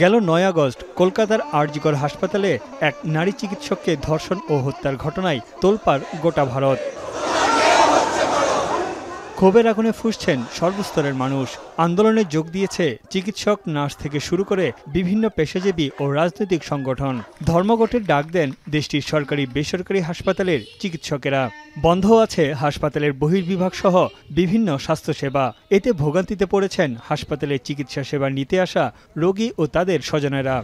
গেল ৯ আগস্ট কলকাতার আরজিকর হাসপাতালে এক নারী চিকিৎসককে ধর্ষণ ও হত্যার ঘটনায় তোলপাড় গোটা ভারত। ক্ষোভের আগুনে ফুঁসছেন সর্বস্তরের মানুষ। আন্দোলনে যোগ দিয়েছে চিকিৎসক, নার্স থেকে শুরু করে বিভিন্ন পেশাজীবী ও রাজনৈতিক সংগঠন। ধর্মঘটের ডাক দেন দেশটির সরকারি বেসরকারি হাসপাতালের চিকিৎসকেরা। বন্ধ আছে হাসপাতালের বহির্বিভাগ সহ বিভিন্ন স্বাস্থ্যসেবা। এতে ভোগান্তিতে পড়েছেন হাসপাতালের চিকিৎসা সেবা নিতে আসা রোগী ও তাদের স্বজনেরা।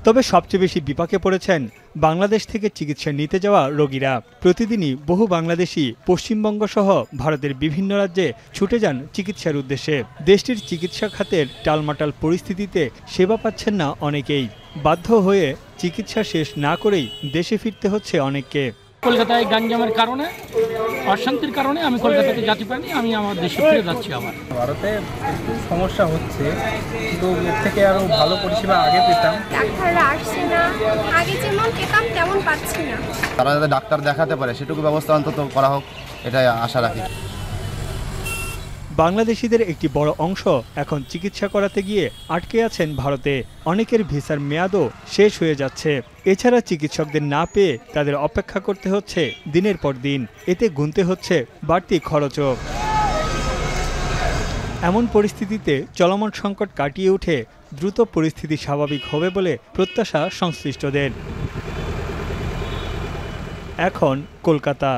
তবে সবচেয়ে বেশি বিপাকে পড়েছেন বাংলাদেশ থেকে চিকিৎসা নিতে যাওয়া রোগীরা। প্রতিদিনই বহু বাংলাদেশি পশ্চিমবঙ্গ সহ ভারতের বিভিন্ন রাজ্যে ছুটে যান চিকিৎসার উদ্দেশ্যে। দেশটির চিকিৎসা খাতের টালমাটাল পরিস্থিতিতে সেবা পাচ্ছেন না অনেকেই। বাধ্য হয়ে চিকিৎসা শেষ না করেই দেশে ফিরতে হচ্ছে অনেককে। কলকাতায় গাঞ্জামের কারণে, অশান্তির কারণে আমি কলকাতাতে যেতে পারিনি। আমি আমার দেশে ফিরে যাচ্ছি। আবার ভারতে একটু সমস্যা হচ্ছে, কিন্তু এর থেকে আরও ভালো পরিষেবা আগে পেতাম। ডাক্তাররা আসছে না, আগে যেমন পেতাম তেমন পাচ্ছি না। তারা যাতে ডাক্তার দেখাতে পারে সেটুকু ব্যবস্থা অন্তত করা হোক, এটাই আশা রাখি। বাংলাদেশিদের একটি বড় অংশ এখন চিকিৎসা করাতে গিয়ে আটকে আছেন ভারতে। অনেকের ভিসার মেয়াদও শেষ হয়ে যাচ্ছে। এছাড়া চিকিৎসকদের না পেয়ে তাদের অপেক্ষা করতে হচ্ছে দিনের পর দিন। এতে গুনতে হচ্ছে বাড়তি খরচও। এমন পরিস্থিতিতে চলমান সংকট কাটিয়ে উঠে দ্রুত পরিস্থিতি স্বাভাবিক হবে বলে প্রত্যাশা সংশ্লিষ্টদের। এখন কলকাতা।